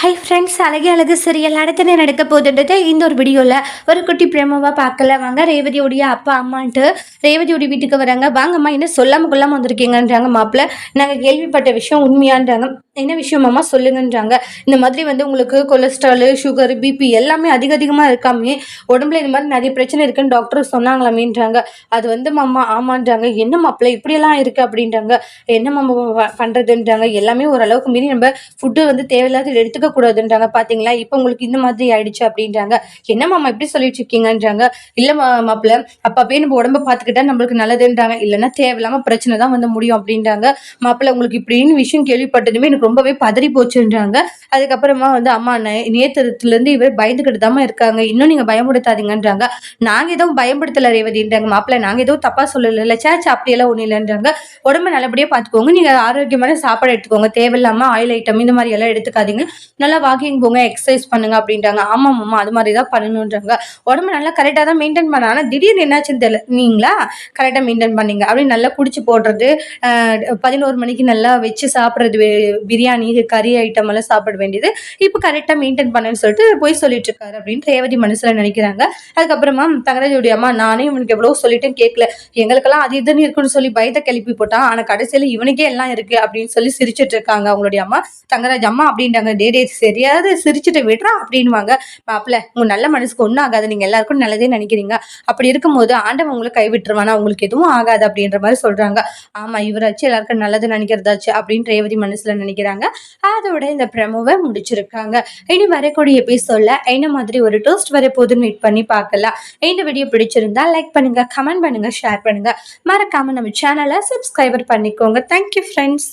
Hi friends, அழகே அழகு serial அடுத்து என்ன நடக்க போகுதுன்றது இந்த ஒரு வீடியோவில் ஒரு குட்டி பிரேமாவாக பார்க்கல வாங்க. ரேவதியோடைய அப்பா அம்மான்ட்டு ரேவதியோடைய வீட்டுக்கு வராங்க. வாங்கம்மா, என்ன சொல்லாமல் கொள்ளாமல் வந்திருக்கீங்கன்றாங்க. மாப்பிள்ள, நாங்கள் கேள்விப்பட்ட விஷயம் உண்மையான்றாங்க. என்ன விஷயமாம்மா சொல்லுங்கன்றாங்க. இந்த மாதிரி வந்து உங்களுக்கு கொலஸ்ட்ராலு, சுகர், பிபி எல்லாமே அதிகமாக இருக்காமே, உடம்புல இந்த மாதிரி நிறைய பிரச்சனை இருக்குன்னு டாக்டர் சொன்னாங்களாமேன்றாங்க. அது வந்து மாமா ஆமான்றாங்க. என்ன மாப்பிள்ள இப்படியெல்லாம் இருக்குது அப்படின்றாங்க. என்ன மாமா பண்ணுறதுன்றாங்க. எல்லாமே ஓரளவுக்கு மீறி நம்ம ஃபுட்டு வந்து தேவையில்லாத எடுத்துக்க கூடாதுன்றாங்க. பாத்தீங்களா, இப்போ உங்களுக்கு இந்த மாதிரி ஆயிடுச்சு அப்படின்றாங்க. என்ன மாமா இப்படி சொல்லிட்டு இருக்கீங்கன்றாங்க. இல்ல மாப்பிள்ள, அப்பவே நம்ம உடம்ப பாத்துக்கிட்டா நம்மளுக்கு நல்லதுன்றாங்க. இல்லைன்னா தேவையில்லாம பிரச்சனை தான் வந்து முடியும் அப்படின்றாங்க. மாப்பிள்ள, உங்களுக்கு இப்படின்னு விஷயம் கேள்விப்பட்டதுமே எனக்கு ரொம்பவே பதறி போச்சுன்றாங்க. அதுக்கப்புறமா வந்து அம்மா, நேத்திரத்துல இருந்து இவர் பயந்துகிட்டு தான் இருக்காங்க, இன்னும் நீங்க பயமுடுத்தாதீங்கன்றாங்க. நாங்க எதுவும் பயன்படுத்தல ரேவதின்றாங்க. மாப்பிள்ள, நாங்க எதுவும் தப்பா சொல்லல, சேச்சு அப்படியெல்லாம் ஒண்ணு இல்லைன்றாங்க. உடம்ப நல்லபடியா பாத்துக்கோங்க, நீங்க ஆரோக்கியமான சாப்பாடு எடுத்துக்கோங்க, தேவையில்லாம ஆயில் ஐட்டம் இந்த மாதிரி எல்லாம் எடுத்துக்காதீங்க, நல்லா வாக்கிங் போங்க, எக்ஸசைஸ் பண்ணுங்க அப்படின்றாங்க. ஆமா மாமா, அது மாதிரி தான் பண்ணணுன்றாங்க. உடம்பு நல்லா கரெக்டாக தான் மெயின்டைன் பண்ண, ஆனால் திடீர்னு என்னாச்சுன்னு தெரியல, நீங்களா கரெக்டாக மெயின்டைன் பண்ணீங்க அப்படின்னு நல்லா குடிச்சு போடுறது, 11 மணிக்கு நல்லா வச்சு சாப்பிட்றது, பிரியாணி கறி ஐட்டம் எல்லாம் சாப்பிட வேண்டியது இப்போ கரெக்டாக மெயின்டைன் பண்ணுன்னு சொல்லிட்டு போய் சொல்லிட்டு இருக்காரு அப்படின்னு ரேவதி மனசுல நினைக்கிறாங்க. அதுக்கப்புறமா தங்கராஜோடைய அம்மா, நானே இவனுக்கு எவ்வளோ சொல்லிட்டேன் கேட்கல, எங்களுக்கெல்லாம் அது இதுன்னு இருக்குன்னு சொல்லி பயத்தை கிளப்பி போட்டான், ஆனால் கடைசியில் இவனுக்கே எல்லாம் இருக்கு அப்படின்னு சொல்லி சிரிச்சிட்டு இருக்காங்க அவங்களுடைய அம்மா. தங்கராஜ் அம்மா அப்படின்றாங்க. டே சரியாவது சிரிச்சுட்டு விடுறா அப்படின்வாங்க. மாப்பிள்ள, உங்க நல்ல மனசுக்கு ஒன்றும் ஆகாது, நீங்க எல்லாருக்கும் நல்லதே நினைக்கிறீங்க, அப்படி இருக்கும்போது ஆண்டவன் உங்களுக்கு கைவிட்டுருவானா, உங்களுக்கு எதுவும் ஆகாது அப்படின்ற மாதிரி சொல்றாங்க. ஆமா, இவராச்சு எல்லாருக்கும் நல்லது நினைக்கிறதாச்சு அப்படின்னு ரேவதி மனசுல நினைக்கிறாங்க. அதோட இந்த ப்ரமோவை முடிச்சிருக்காங்க. இனி வரக்கூடிய எபிசோட்ல என்ன மாதிரி ஒரு டோஸ்ட் வரப்போகுதுன்னு வெயிட் பண்ணி பார்க்கலாம். இந்த வீடியோ பிடிச்சிருந்தா லைக் பண்ணுங்க, கமெண்ட் பண்ணுங்க, ஷேர் பண்ணுங்க, மறக்காம நம்ம சேனலை சப்ஸ்கிரைபர் பண்ணிக்கோங்க. Thank you friends.